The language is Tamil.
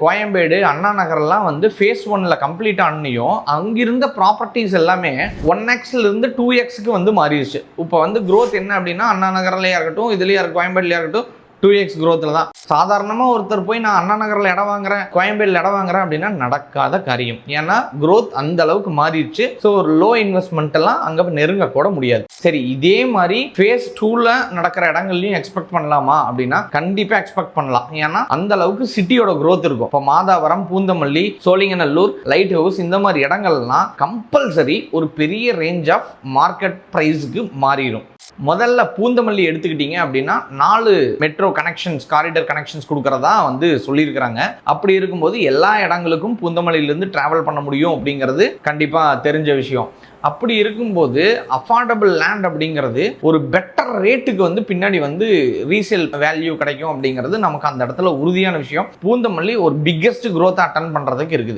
கோயம்பேடு அண்ணா நகர்லாம் வந்து ஃபேஸ் 1ல கம்ப்ளீட் ஆனியும் அங்கிருந்த ப்ராப்பர்ட்டிஸ் எல்லாமே 1x இருந்து 2x வந்து மாறிடுச்சு. இப்போ வந்து growth என்ன அப்படின்னா அண்ணா நகர்லயா இருக்கட்டும், இதுலயா கோயம்பேடுலயா இருக்கட்டும் 2x growthல தான். சாதாரணமாக ஒருத்தர் போய் நான் அண்ணா நகரில் இடம் வாங்குறேன், கோயம்பேடில் இடம் வாங்குறேன் அப்படின்னா நடக்காத காரியம். ஏன்னா growth அந்த அளவுக்கு மாறிடுச்சு. ஸோ ஒரு லோ இன்வெஸ்ட்மெண்ட் எல்லாம் அங்கே நெருங்க கூட முடியாது. சரி, இதே மாதிரி ஃபேஸ் 2ல நடக்கிற இடங்கள்லையும் எக்ஸ்பெக்ட் பண்ணலாமா அப்படின்னா கண்டிப்பாக எக்ஸ்பெக்ட் பண்ணலாம். ஏன்னா அந்த அளவுக்கு சிட்டியோட growth இருக்கும். இப்போ மாதாவரம், பூந்தமல்லி, சோழிங்கநல்லூர், லைட் ஹவுஸ் இந்த மாதிரி இடங்கள்லாம் கம்பல்சரி ஒரு பெரிய ரேஞ்ச் ஆஃப் மார்க்கெட் ப்ரைஸுக்கு மாறிடும். முதல்ல பூந்தமல்லி எடுத்துக்கிட்டீங்க அப்படின்னா 4 மெட்ரோ கனெக்ஷன்ஸ், காரிடர் கனெக்ஷன்ஸ் கொடுக்கறதா வந்து சொல்லியிருக்கிறாங்க. அப்படி இருக்கும்போது எல்லா இடங்களுக்கும் பூந்தமல்லியிலிருந்து டிராவல் பண்ண முடியும் அப்படிங்கிறது கண்டிப்பாக தெரிஞ்ச விஷயம். அப்படி இருக்கும்போது அஃபோர்டபுள் லேண்ட் அப்படிங்கிறது ஒரு பெட்டர் ரேட்டுக்கு வந்து பின்னாடி வந்து ரீசேல் வேல்யூ கிடைக்கும் அப்படிங்கிறது நமக்கு அந்த இடத்துல உறுதியான விஷயம். பூந்தமல்லி ஒரு பிக்கெஸ்ட் growth அட்டன் பண்ணுறதுக்கு இருக்குது.